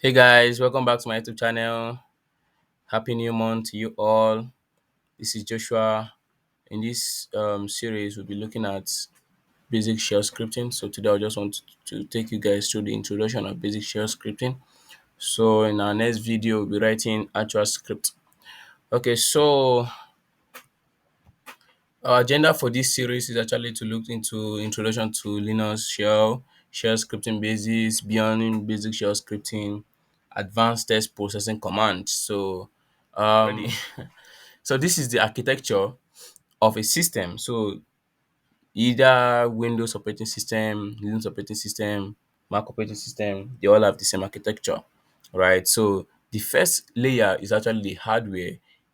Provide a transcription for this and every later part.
Hey guys, welcome back to my YouTube channel. Happy new month to you all. This is Joshua. In this series, we'll be looking at basic shell scripting. So today, I just want to take you guys through the introduction of basic shell scripting. So in our next video, we'll be writing actual script. Okay, so our agenda for this series is actually to look into introduction to Linux shell scripting basics, beyond basic shell scripting, advanced text processing commands. Ready. So this is the architecture of a system. So either Windows operating system, Linux operating system, Mac operating system, they all have the same architecture, right? So the first layer is actually the hardware,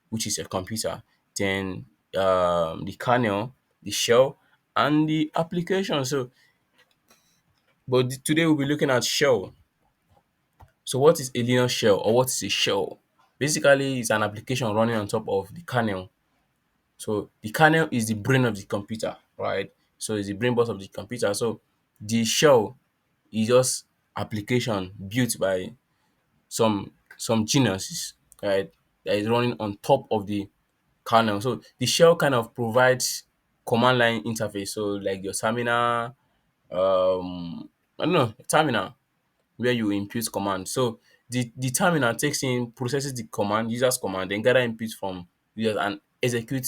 which is a computer. Then the kernel, the shell, and the application. But today we'll be looking at shell. So what is a Linux shell, or what is a shell? Basically, it's an application running on top of the kernel. So the kernel is the brain of the computer, right? So it's the brain box of the computer. So the shell is just application built by some geniuses, right? That is running on top of the kernel. So the shell kind of provides command line interface. So like your terminal, I don't know, terminal where you input command. So the terminal takes in, processes the command, user's command, then gather input from users and execute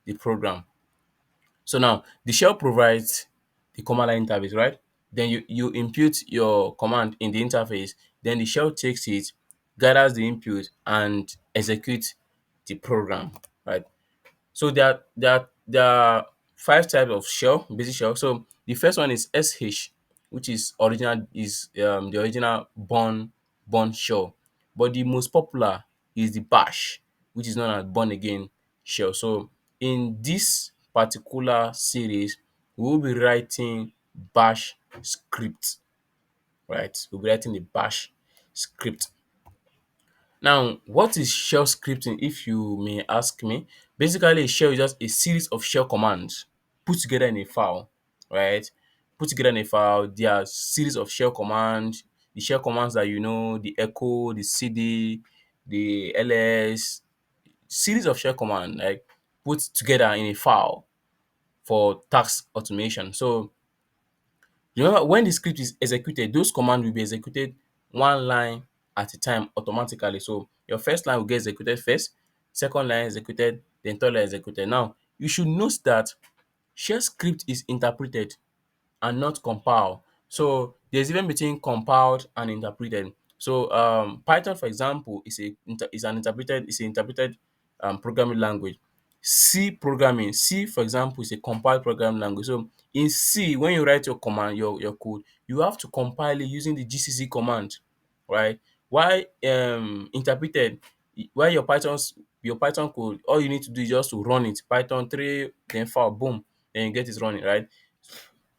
the program. So now the shell provides the command line interface, right? Then you input your command in the interface, then the shell takes it, gathers the input and executes the program, right? So there are five types of shell, basic shell. So the first one is SH, which is the original born shell. But the most popular is the bash, which is known as born again shell. So in this particular series, we will be writing bash script, right? We'll be writing the bash script. Now, what is shell scripting, if you may ask me? Basically, a shell is just a series of shell commands put together in a file, right? Put together in a file, there are series of shell commands. The shell commands that you know, the echo, the cd, the ls, series of shell command like put together in a file for task automation. So remember, when the script is executed, those commands will be executed one line at a time automatically. So your first line will get executed first, second line executed, then third line executed. Now, you should note that shell script is interpreted and not compiled. So there's even between compiled and interpreted. So Python, for example, is an interpreted programming language. C, for example, is a compiled programming language. So in C, when you write your command, your code, you have to compile it using the GCC command, right? Why interpreted? While your Python code, all you need to do is just to run it. Python 3, then file, boom, then you get it running, right?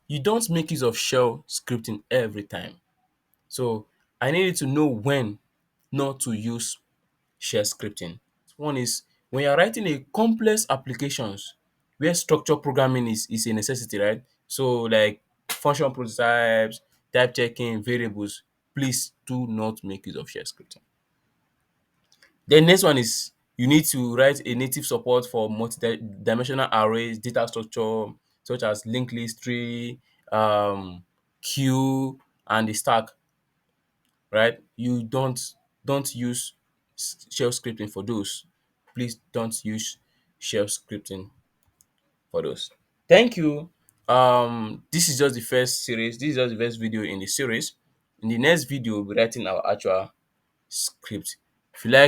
You don't make use of shell scripting every time. So I needed to know when not to use shell scripting. One is when you're writing a complex applications where structured programming is a necessity, right? So like function prototypes, type checking, variables, please do not make use of shell scripting. Then next one is you need to write a native support for multi-dimensional arrays, data structure such as linked list tree, queue, and the stack, right? You don't use shell scripting for those. Please don't use shell scripting for those. Thank you. This is just the first series. This is just the first video in the series. In the next video, we'll be writing our actual script. If you like